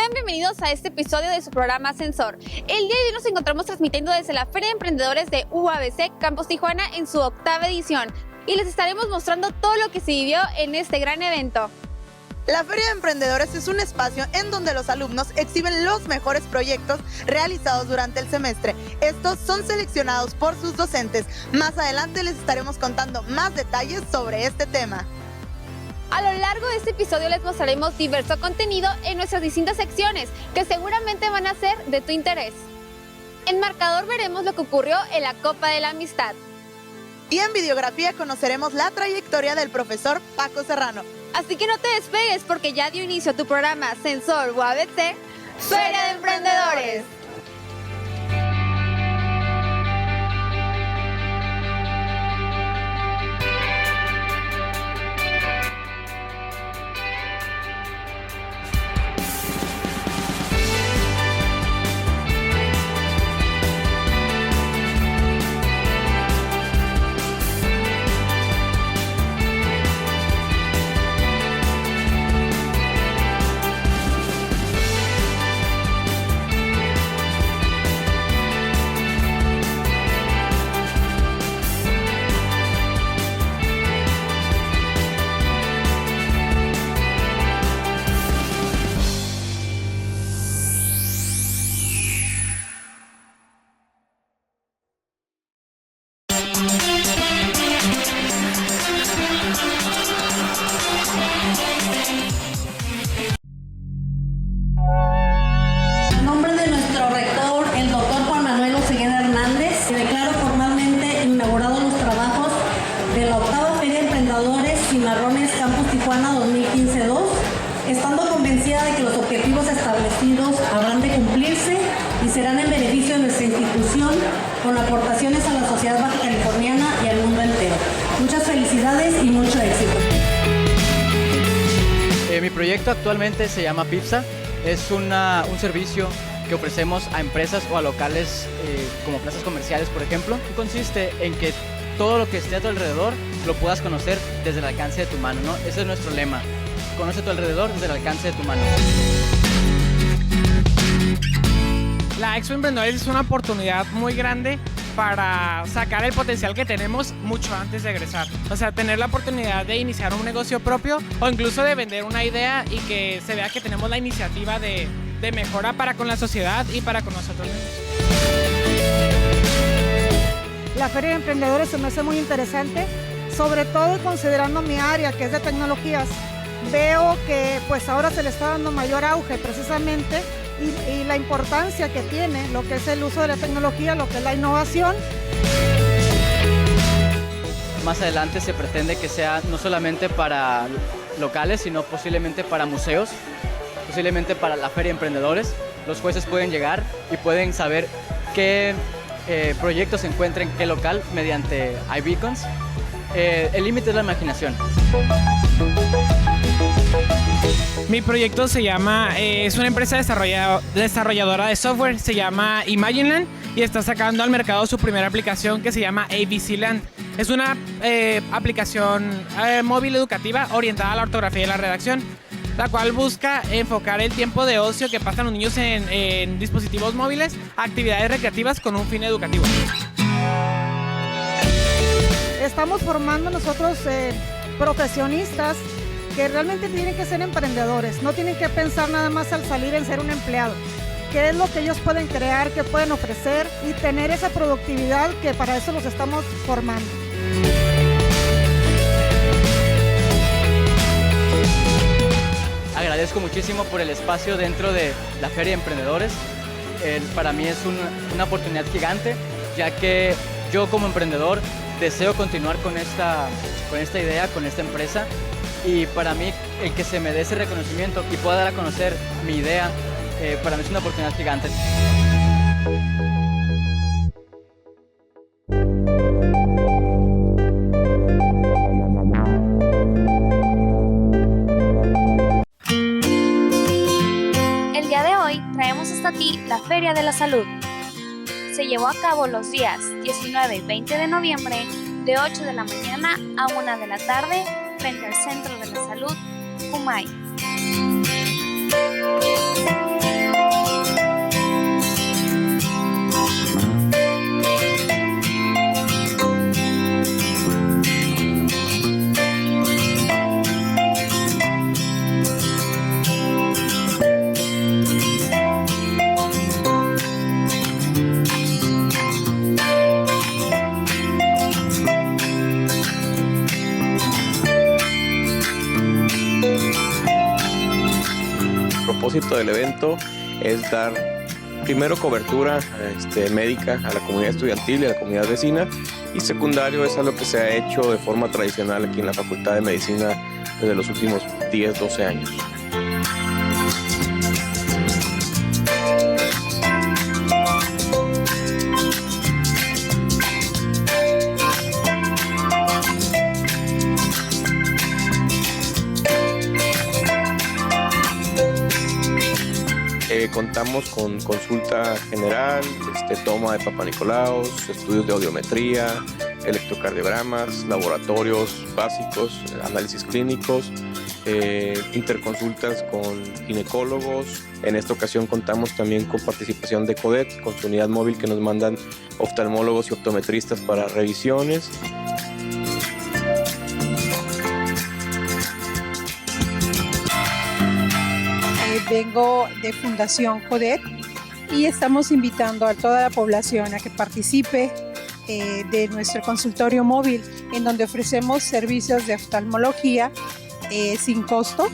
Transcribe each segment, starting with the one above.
Sean bienvenidos a este episodio de su programa Sensor. El día de hoy nos encontramos transmitiendo desde la Feria de Emprendedores de UABC Campus Tijuana en su 8ª edición y les estaremos mostrando todo lo que se vivió en este gran evento. La Feria de Emprendedores es un espacio en donde los alumnos exhiben los mejores proyectos realizados durante el semestre. Estos son seleccionados por sus docentes. Más adelante les estaremos contando más detalles sobre este tema. A lo largo de este episodio les mostraremos diverso contenido en nuestras distintas secciones que seguramente van a ser de tu interés. En marcador veremos lo que ocurrió en la Copa de la Amistad. Y en videografía conoceremos la trayectoria del profesor Paco Serrano. Así que no te despegues porque ya dio inicio a tu programa Sensor UABC Feria de Emprendedores. Campus Tijuana 2015-2, estando convencida de que los objetivos establecidos habrán de cumplirse y serán en beneficio de nuestra institución con aportaciones a la sociedad baja californiana y al mundo entero. Muchas felicidades y mucho éxito. Mi proyecto actualmente se llama Pipsa. Es un servicio que ofrecemos a empresas o a locales como plazas comerciales, por ejemplo. Consiste en que todo lo que esté a tu alrededor lo puedas conocer desde el alcance de tu mano, ¿no? Ese es nuestro lema. Conoce tu alrededor desde el alcance de tu mano. La Expo Emprendedores es una oportunidad muy grande para sacar el potencial que tenemos mucho antes de egresar. O sea, tener la oportunidad de iniciar un negocio propio o incluso de vender una idea y que se vea que tenemos la iniciativa de mejora para con la sociedad y para con nosotros mismos. La Feria de Emprendedores se me hace muy interesante, sobre todo considerando mi área que es de tecnologías. Veo que pues ahora se le está dando mayor auge precisamente y la importancia que tiene lo que es el uso de la tecnología, lo que es la innovación. Más adelante se pretende que sea no solamente para locales, sino posiblemente para museos, posiblemente para la Feria de Emprendedores. Los jueces pueden llegar y pueden saber qué proyectos se encuentran en qué local mediante iBeacons. El límite es la imaginación. Mi proyecto se llama, es una empresa desarrolladora de software, se llama Imagineland y está sacando al mercado su primera aplicación que se llama ABC Land. Es una aplicación móvil educativa orientada a la ortografía y la redacción, la cual busca enfocar el tiempo de ocio que pasan los niños en dispositivos móviles a actividades recreativas con un fin educativo. Estamos formando nosotros profesionistas que realmente tienen que ser emprendedores, no tienen que pensar nada más al salir en ser un empleado. ¿Qué es lo que ellos pueden crear, qué pueden ofrecer y tener esa productividad que para eso los estamos formando? Agradezco muchísimo por el espacio dentro de la Feria de Emprendedores. Para mí es una oportunidad gigante, ya que yo como emprendedor deseo continuar con esta idea, con esta empresa, y para mí el que se me dé ese reconocimiento y pueda dar a conocer mi idea, para mí es una oportunidad gigante. El día de hoy traemos hasta ti la Feria de la Salud. Se llevó a cabo los días 19 y 20 de noviembre de 8 de la mañana a 1 de la tarde frente al Centro de la Salud, Humay. propósito del evento es dar primero cobertura médica a la comunidad estudiantil y a la comunidad vecina, y secundario es algo que se ha hecho de forma tradicional aquí en la Facultad de Medicina desde los últimos 10-12 años. Contamos con consulta general, toma de Papá Nicolaos, estudios de audiometría, electrocardiogramas, laboratorios básicos, análisis clínicos, interconsultas con ginecólogos. En esta ocasión contamos también con participación de CODET, con su unidad móvil que nos mandan oftalmólogos y optometristas para revisiones. Vengo de Fundación CODET y estamos invitando a toda la población a que participe de nuestro consultorio móvil, en donde ofrecemos servicios de oftalmología sin costo.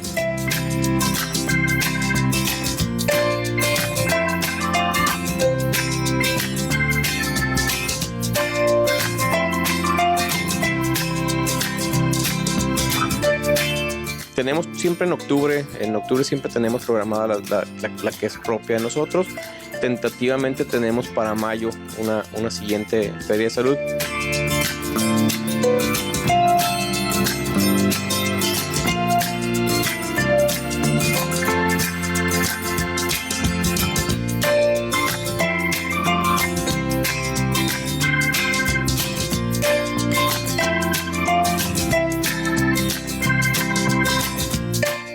Tenemos siempre en octubre siempre tenemos programada la que es propia de nosotros. Tentativamente tenemos para mayo una siguiente feria de salud.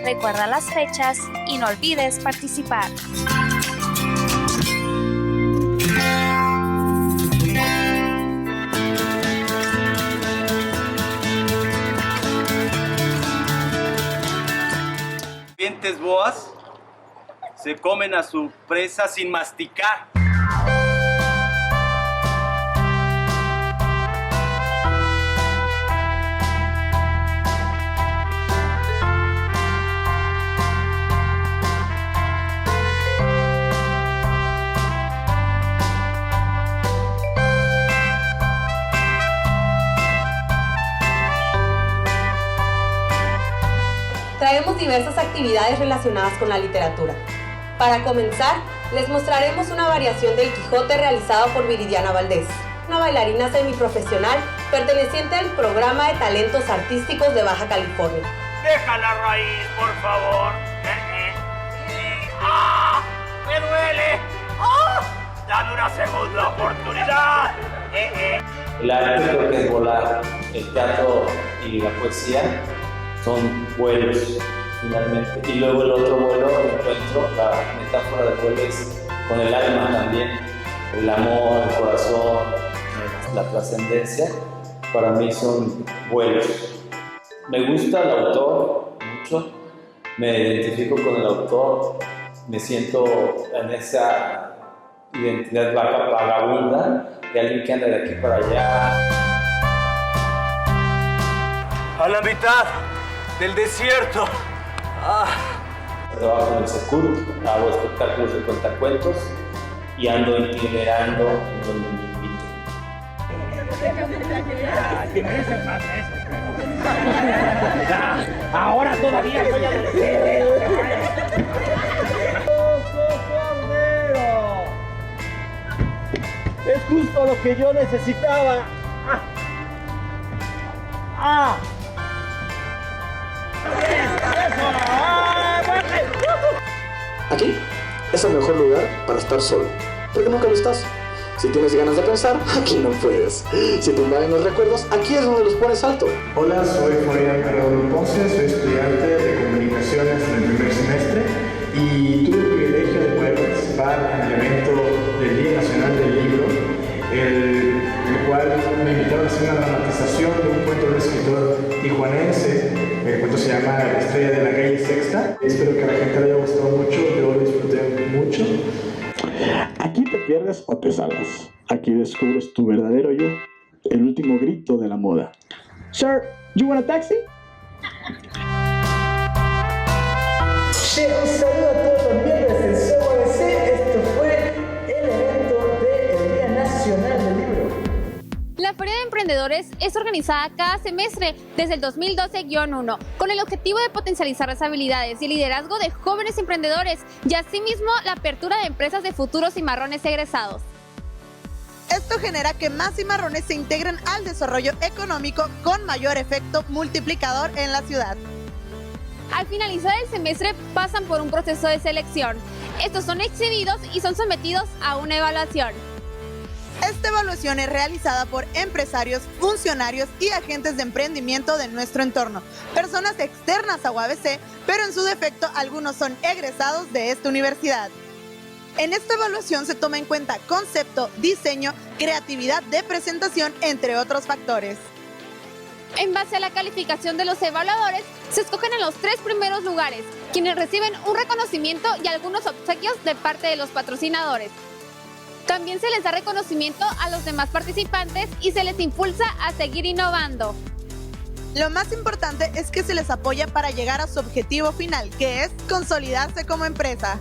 Recuerda las fechas y no olvides participar. Serpientes boas se comen a su presa sin masticar. Traemos diversas actividades relacionadas con la literatura. Para comenzar, les mostraremos una variación del Quijote realizada por Viridiana Valdés, una bailarina semiprofesional perteneciente al programa de talentos artísticos de Baja California. Deja la raíz, por favor. ¡Ah! ¡Me duele! ¡Ah! ¡Dame una segunda oportunidad! El arte creo que es volar. El teatro y la poesía son vuelos, finalmente. Y luego el otro vuelo, el encuentro, la metáfora del vuelo es con el alma también. El amor, el corazón, la trascendencia, para mí son vuelos. Me gusta el autor mucho, me identifico con el autor, me siento en esa identidad vagabunda de alguien que anda de aquí para allá. A la mitad del desierto. Trabajo en el Secur, hago espectáculos de cuentacuentos y ando itinerando en donde me inviten. Ahora todavía soy adolescente. Es justo lo que yo necesitaba. Aquí es el mejor lugar para estar solo, porque nunca lo estás. Si tienes ganas de pensar, aquí no puedes. Si te invaden los recuerdos, aquí es donde los pones alto. Hola, soy Florian Carrero Ponce, soy estudiante de comunicaciones en el primer semestre y tuve el privilegio de poder participar en el evento del Día Nacional del Libro, el cual me invitaron a hacer una dramatización de un cuento de un escritor tijuanense. El cuento se llama La estrella de la calle Sexta. Espero que a la gente le haya gustado mucho, yo lo disfruté mucho. Aquí te pierdes o te salvas. Aquí descubres tu verdadero yo, el último grito de la moda. Sir, you want a taxi? Sí, un saludo a todos. Emprendedores es organizada cada semestre desde el 2012-1, con el objetivo de potencializar las habilidades y el liderazgo de jóvenes emprendedores y asimismo la apertura de empresas de futuros cimarrones egresados. Esto genera que más cimarrones se integren al desarrollo económico con mayor efecto multiplicador en la ciudad. Al finalizar el semestre pasan por un proceso de selección. Estos son exhibidos y son sometidos a una evaluación. Esta evaluación es realizada por empresarios, funcionarios y agentes de emprendimiento de nuestro entorno, personas externas a UABC, pero en su defecto algunos son egresados de esta universidad. En esta evaluación se toma en cuenta concepto, diseño, creatividad de presentación, entre otros factores. En base a la calificación de los evaluadores, se escogen en los 3 primeros lugares, quienes reciben un reconocimiento y algunos obsequios de parte de los patrocinadores. También se les da reconocimiento a los demás participantes y se les impulsa a seguir innovando. Lo más importante es que se les apoya para llegar a su objetivo final, que es consolidarse como empresa.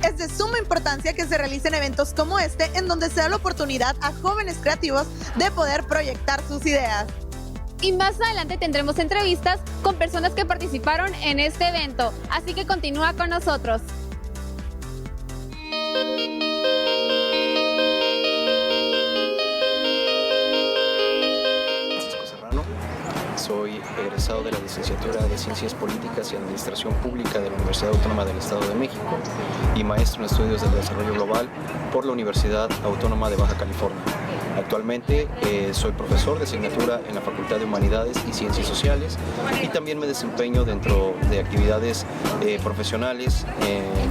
Es de suma importancia que se realicen eventos como este, en donde se da la oportunidad a jóvenes creativos de poder proyectar sus ideas. Y más adelante tendremos entrevistas con personas que participaron en este evento, así que continúa con nosotros. Soy egresado de la licenciatura de Ciencias Políticas y Administración Pública de la Universidad Autónoma del Estado de México y maestro en Estudios del Desarrollo Global por la Universidad Autónoma de Baja California. Actualmente soy profesor de asignatura en la Facultad de Humanidades y Ciencias Sociales y también me desempeño dentro de actividades profesionales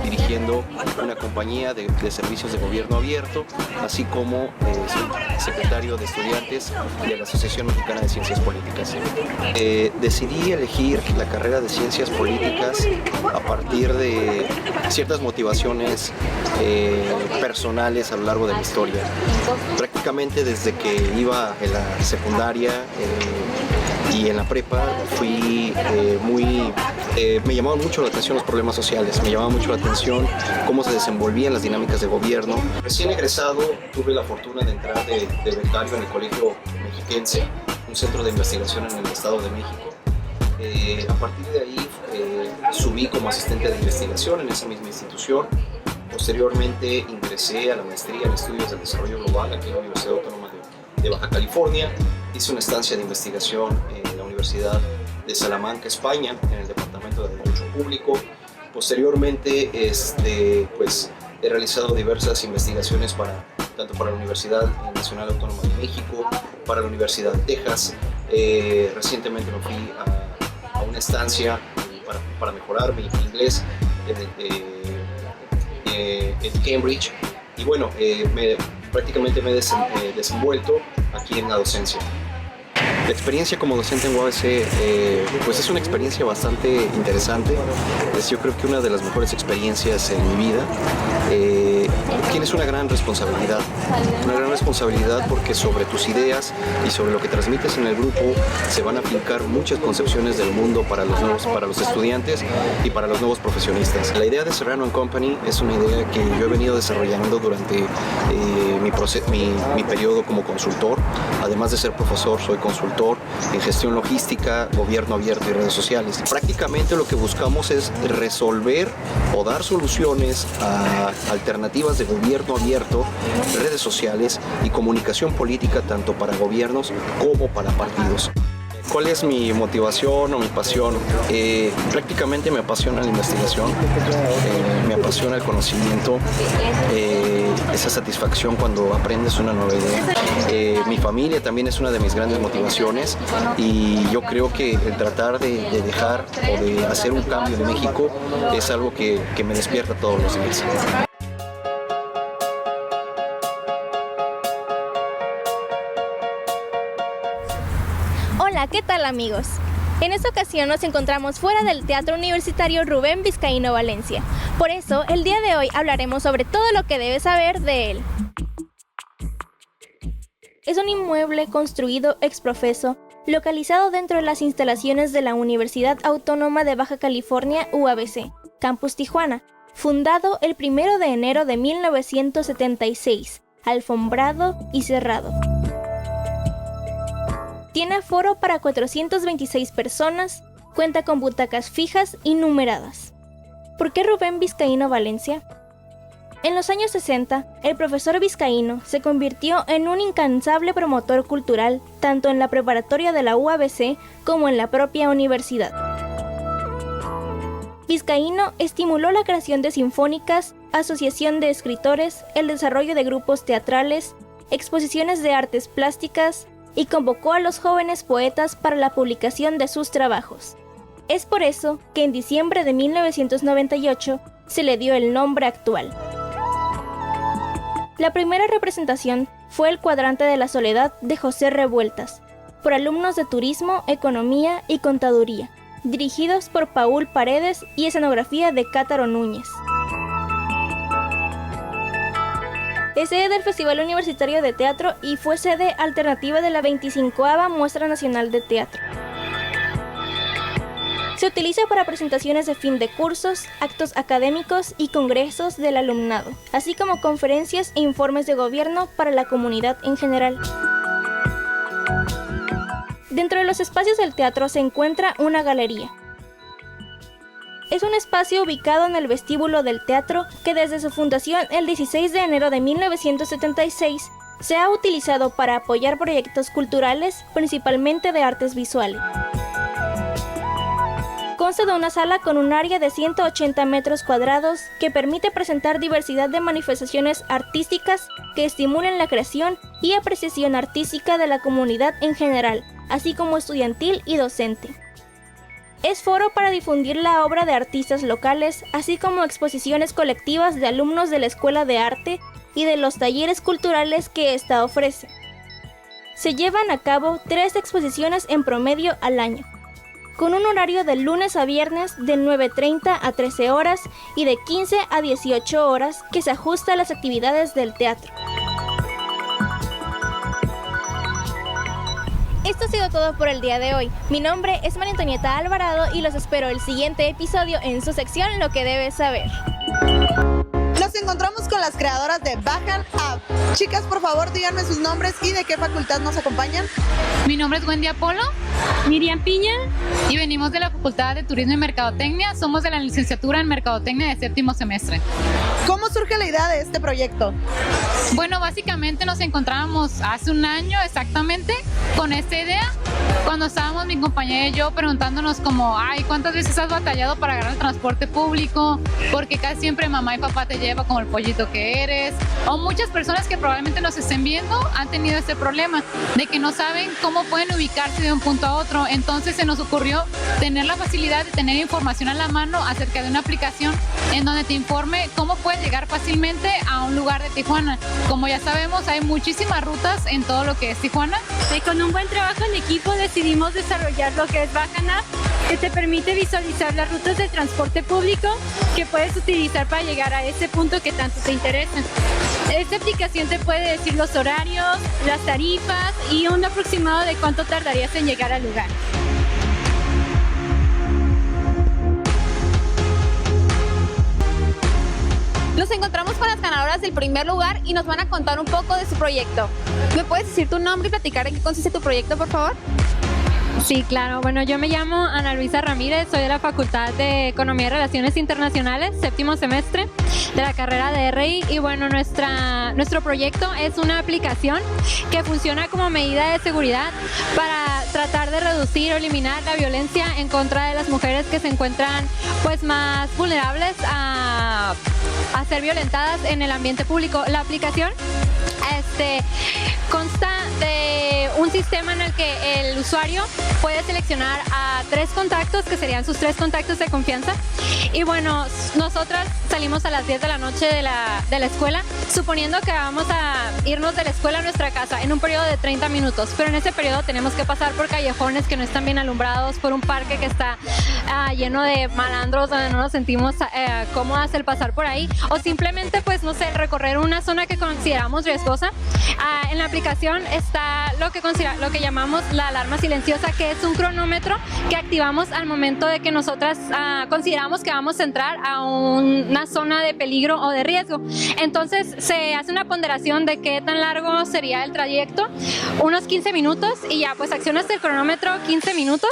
dirigiendo una compañía de servicios de gobierno abierto, así como soy secretario de estudiantes de la Asociación Mexicana de Ciencias Políticas. Decidí elegir la carrera de Ciencias Políticas a partir de ciertas motivaciones personales a lo largo de la historia. Prácticamente desde que iba en la secundaria y en la prepa me llamaban mucho la atención los problemas sociales, me llamaba mucho la atención cómo se desenvolvían las dinámicas de gobierno. Recién egresado tuve la fortuna de entrar de becario en el Colegio Mexiquense, un centro de investigación en el Estado de México. A partir de ahí subí como asistente de investigación en esa misma institución. Posteriormente ingresé a la maestría en Estudios del Desarrollo Global aquí en la Universidad Autónoma de Baja California. Hice una estancia de investigación en la Universidad de Salamanca, España, en el Departamento de Derecho Público. Posteriormente he realizado diversas investigaciones tanto para la Universidad Nacional Autónoma de México, para la Universidad de Texas. Recientemente me fui a una estancia para mejorar mi inglés en Cambridge y bueno, prácticamente me he desenvuelto aquí en la docencia. La experiencia como docente en UABC pues es una experiencia bastante interesante. Yo creo que una de las mejores experiencias en mi vida. Tienes una gran responsabilidad porque sobre tus ideas y sobre lo que transmites en el grupo se van a aplicar muchas concepciones del mundo para los estudiantes y para los nuevos profesionistas. La idea de Serrano & Company es una idea que yo he venido desarrollando durante mi periodo como consultor. Además de ser profesor, soy consultor en gestión logística, gobierno abierto y redes sociales. Prácticamente lo que buscamos es resolver o dar soluciones a alternativas de gobierno abierto, redes sociales y comunicación política tanto para gobiernos como para partidos. ¿Cuál es mi motivación o mi pasión? Prácticamente me apasiona la investigación, me apasiona el conocimiento, esa satisfacción cuando aprendes una nueva idea. Mi familia también es una de mis grandes motivaciones y yo creo que el tratar de dejar o de hacer un cambio en México es algo que me despierta todos los días. Hola, ¿qué tal amigos? En esta ocasión nos encontramos fuera del Teatro Universitario Rubén Vizcaíno Valencia. Por eso, el día de hoy hablaremos sobre todo lo que debes saber de él. Es un inmueble construido ex profeso, localizado dentro de las instalaciones de la Universidad Autónoma de Baja California, UABC, Campus Tijuana, fundado el 1 de enero de 1976, alfombrado y cerrado. Tiene aforo para 426 personas, cuenta con butacas fijas y numeradas. ¿Por qué Rubén Vizcaíno Valencia? En los años 60, el profesor Vizcaíno se convirtió en un incansable promotor cultural, tanto en la preparatoria de la UABC como en la propia universidad. Vizcaíno estimuló la creación de sinfónicas, asociación de escritores, el desarrollo de grupos teatrales, exposiciones de artes plásticas y convocó a los jóvenes poetas para la publicación de sus trabajos. Es por eso que en diciembre de 1998 se le dio el nombre actual. La primera representación fue el Cuadrante de la Soledad de José Revueltas, por alumnos de Turismo, Economía y Contaduría, dirigidos por Paul Paredes y escenografía de Cátaro Núñez. Es sede del Festival Universitario de Teatro y fue sede alternativa de la 25ª Muestra Nacional de Teatro. Se utiliza para presentaciones de fin de cursos, actos académicos y congresos del alumnado, así como conferencias e informes de gobierno para la comunidad en general. Dentro de los espacios del teatro se encuentra una galería. Es un espacio ubicado en el vestíbulo del teatro que desde su fundación el 16 de enero de 1976 se ha utilizado para apoyar proyectos culturales, principalmente de artes visuales. Consta de una sala con un área de 180 metros cuadrados que permite presentar diversidad de manifestaciones artísticas que estimulen la creación y apreciación artística de la comunidad en general, así como estudiantil y docente. Es foro para difundir la obra de artistas locales, así como exposiciones colectivas de alumnos de la Escuela de Arte y de los talleres culturales que ésta ofrece. Se llevan a cabo 3 exposiciones en promedio al año, con un horario de lunes a viernes de 9:30 a 13 horas y de 15 a 18 horas que se ajusta a las actividades del teatro. Esto ha sido todo por el día de hoy. Mi nombre es María Antonieta Alvarado y los espero el siguiente episodio en su sección Lo que debes saber. Nos encontramos con las creadoras de Bajan Up. Chicas, por favor, díganme sus nombres y de qué facultad nos acompañan. Mi nombre es Wendy Apolo, Miriam Piña, y venimos de la Facultad de Turismo y Mercadotecnia. Somos de la licenciatura en Mercadotecnia de 7º semestre. ¿Cómo surge la idea de este proyecto? Bueno, básicamente nos encontrábamos hace un año exactamente con esta idea, cuando estábamos mi compañera y yo preguntándonos como, ay, ¿cuántas veces has batallado para agarrar el transporte público? Porque casi siempre mamá y papá te llevan como el pollito que eres. O muchas personas que probablemente nos estén viendo han tenido este problema de que no saben cómo pueden ubicarse de un punto a otro. Entonces se nos ocurrió tener la facilidad de tener información a la mano acerca de una aplicación en donde te informe cómo puedes llegar fácilmente a un lugar de Tijuana. Como ya sabemos, hay muchísimas rutas en todo lo que es Tijuana. Y con un buen trabajo en equipo decidimos desarrollar lo que es Bajan Up, que te permite visualizar las rutas de transporte público que puedes utilizar para llegar a ese punto que tanto te interesa. Esta aplicación te puede decir los horarios, las tarifas y un aproximado de cuánto tardarías en llegar al lugar. Nos encontramos con las ganadoras del primer lugar y nos van a contar un poco de su proyecto. ¿Me puedes decir tu nombre y platicar en qué consiste tu proyecto, por favor? Sí, claro. Bueno, yo me llamo Ana Luisa Ramírez, soy de la Facultad de Economía y Relaciones Internacionales, 7º semestre de la carrera de RI. Y bueno, nuestro proyecto es una aplicación que funciona como medida de seguridad para tratar de reducir o eliminar la violencia en contra de las mujeres que se encuentran pues más vulnerables a ser violentadas en el ambiente público. La aplicación consta de un sistema en el que el usuario puede seleccionar a 3 contactos, que serían sus 3 contactos de confianza. Y bueno, nosotras salimos a las 10 de la noche de la escuela, suponiendo que vamos a irnos de la escuela a nuestra casa en un periodo de 30 minutos, pero en ese periodo tenemos que pasar por callejones que no están bien alumbrados, por un parque que está lleno de malandros donde no nos sentimos cómodas el pasar por ahí, o simplemente pues no sé, recorrer una zona que consideramos riesgosa. En la aplicación está lo que lo que llamamos la alarma silenciosa, que es un cronómetro que activamos al momento de que nosotras consideramos que vamos a entrar a una zona de peligro o de riesgo. Entonces se hace una ponderación de qué tan largo sería el trayecto, unos 15 minutos, y ya pues accionas el cronómetro 15 minutos,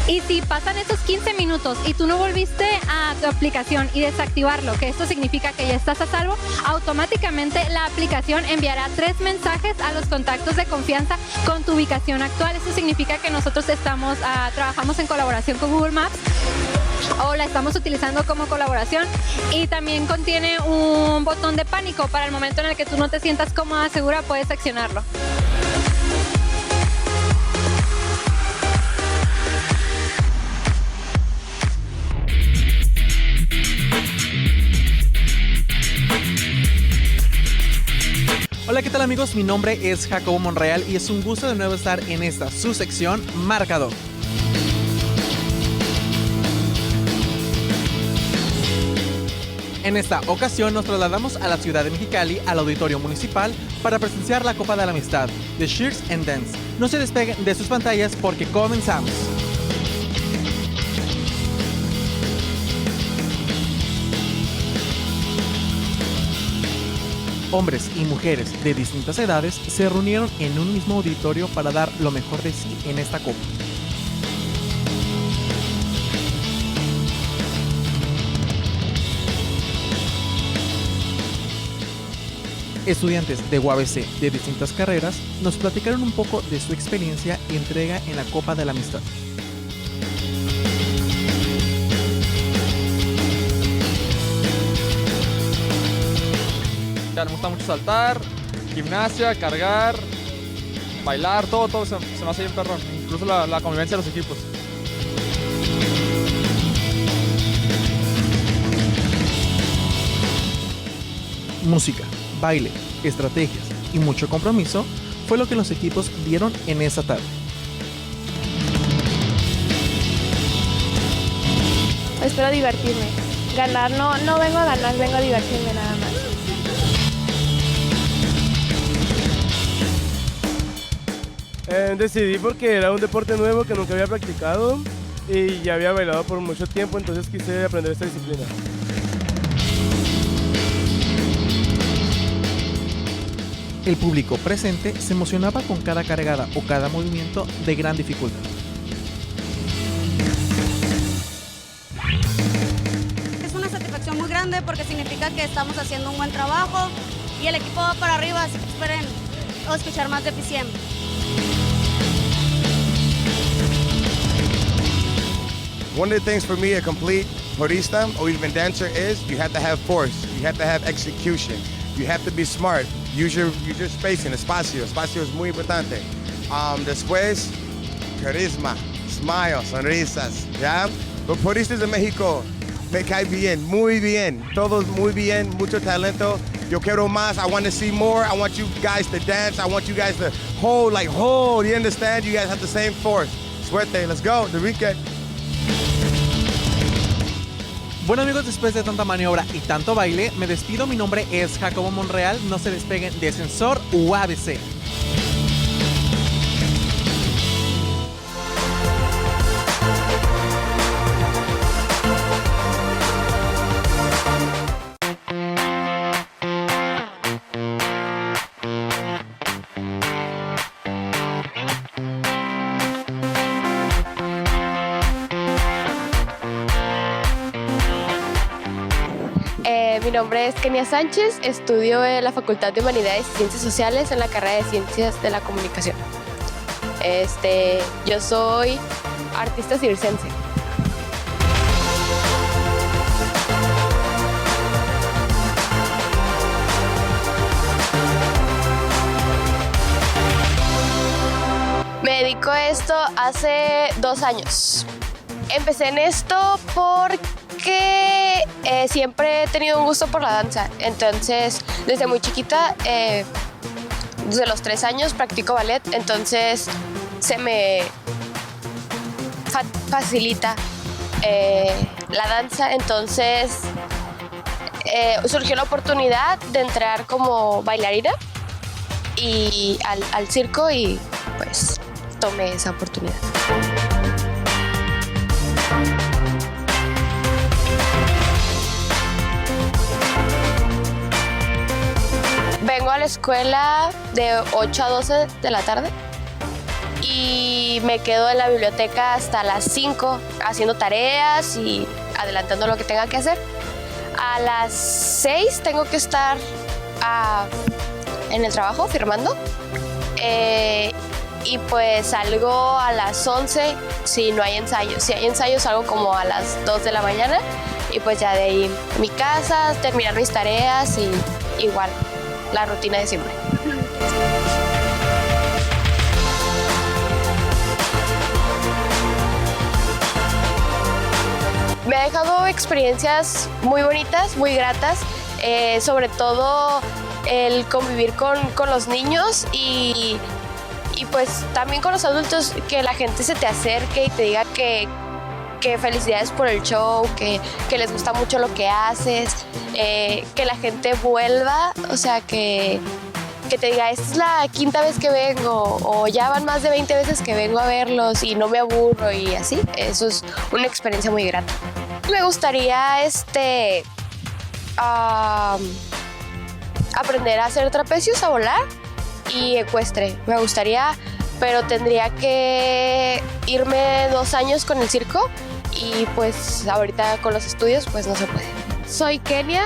y si pasan esos 15 minutos y tú no volviste a tu aplicación y desactivarlo, que esto significa que ya estás a salvo, automáticamente la aplicación enviará 3 mensajes a los contactos de confianza con tu ubicación actual. Eso significa que nosotros trabajamos en colaboración con Google Maps, o la estamos utilizando como colaboración, y también contiene un botón de pánico para el momento en el que tú no te sientas cómoda, segura, puedes accionarlo. Hola, ¿qué tal amigos? Mi nombre es Jacobo Monreal y es un gusto de nuevo estar en esta su sección Marcador. En esta ocasión nos trasladamos a la ciudad de Mexicali, al auditorio municipal, para presenciar la Copa de la Amistad de Cheers and Dance. No se despeguen de sus pantallas porque comenzamos. Hombres y mujeres de distintas edades se reunieron en un mismo auditorio para dar lo mejor de sí en esta copa. Estudiantes de UABC de distintas carreras nos platicaron un poco de su experiencia y entrega en la Copa de la Amistad. Me gusta mucho saltar, gimnasia, cargar, bailar, todo se me hace bien perrón, incluso la convivencia de los equipos. Música, baile, estrategias y mucho compromiso fue lo que los equipos dieron en esa tarde. Espero divertirme. Ganar, no vengo a ganar, vengo a divertirme nada más. Decidí porque era un deporte nuevo que nunca había practicado y ya había bailado por mucho tiempo, entonces quise aprender esta disciplina. El público presente se emocionaba con cada cargada o cada movimiento de gran dificultad. Es una satisfacción muy grande porque significa que estamos haciendo un buen trabajo y el equipo va para arriba, así que esperen escuchar más de PCM. One of the things for me, a complete porrista or even dancer is you have to have force, you have to have execution, you have to be smart, use your spacing, espacio es muy importante. Después, carisma, smile, sonrisas, ¿ya? Los porristas de México me cae bien, muy bien, todos muy bien, mucho talento. Yo quiero más, I want to see more, I want you guys to dance, I want you guys to hold, you understand? You guys have the same force. Suerte, let's go, Enrique. Bueno amigos, después de tanta maniobra y tanto baile, me despido. Mi nombre es Jacobo Monreal. No se despeguen de Sensor UABC. Mi nombre es Kenia Sánchez, estudio en la Facultad de Humanidades y Ciencias Sociales en la carrera de Ciencias de la Comunicación. Yo soy artista circense. Me dedico a esto hace 2 años. Empecé en esto porque siempre he tenido un gusto por la danza. Entonces, desde muy chiquita, desde los 3 años, practico ballet. Entonces, se me facilita la danza. Entonces, surgió la oportunidad de entrar como bailarina y al circo y pues tomé esa oportunidad. Vengo a la escuela de 8 a 12 de la tarde y me quedo en la biblioteca hasta las 5 haciendo tareas y adelantando lo que tenga que hacer. A las 6 tengo que estar en el trabajo firmando y pues salgo a las 11 si no hay ensayos. Si hay ensayos salgo como a las 2 de la mañana y pues ya de ahí a mi casa, terminar mis tareas y igual la rutina de siempre. Me ha dejado experiencias muy bonitas, muy gratas, sobre todo el convivir con los niños y pues también con los adultos, que la gente se te acerque y te diga que felicidades por el show, que les gusta mucho lo que haces, que la gente vuelva, o sea, que te diga, esta es la 5ª vez que vengo, o ya van más de 20 veces que vengo a verlos y no me aburro y así. Eso es una experiencia muy grata. Me gustaría aprender a hacer trapecios, a volar y ecuestre. Me gustaría, pero tendría que irme 2 años con el circo y pues ahorita con los estudios pues no se puede. Soy Kenia.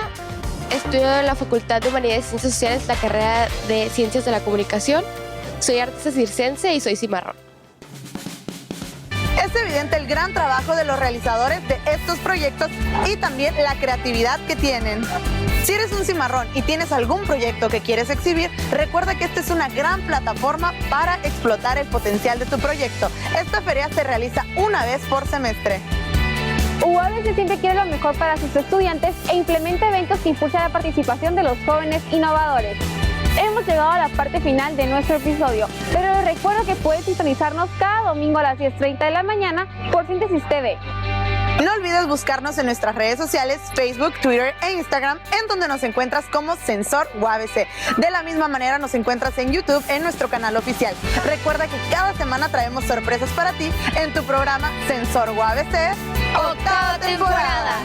Estudio en la Facultad de Humanidades y Ciencias Sociales, la carrera de Ciencias de la Comunicación. Soy artista circense y soy cimarrón. Es evidente el gran trabajo de los realizadores de estos proyectos y también la creatividad que tienen. Si eres un cimarrón y tienes algún proyecto que quieres exhibir, recuerda que esta es una gran plataforma para explotar el potencial de tu proyecto. Esta feria se realiza una vez por semestre. UABC siempre quiere lo mejor para sus estudiantes e implementa eventos que impulsan la participación de los jóvenes innovadores. Hemos llegado a la parte final de nuestro episodio, pero les recuerdo que puedes sintonizarnos cada domingo a las 10:30 de la mañana por Síntesis TV. No olvides buscarnos en nuestras redes sociales, Facebook, Twitter e Instagram, en donde nos encuentras como Sensor UABC. De la misma manera nos encuentras en YouTube en nuestro canal oficial. Recuerda que cada semana traemos sorpresas para ti en tu programa Sensor UABC, 8ª temporada.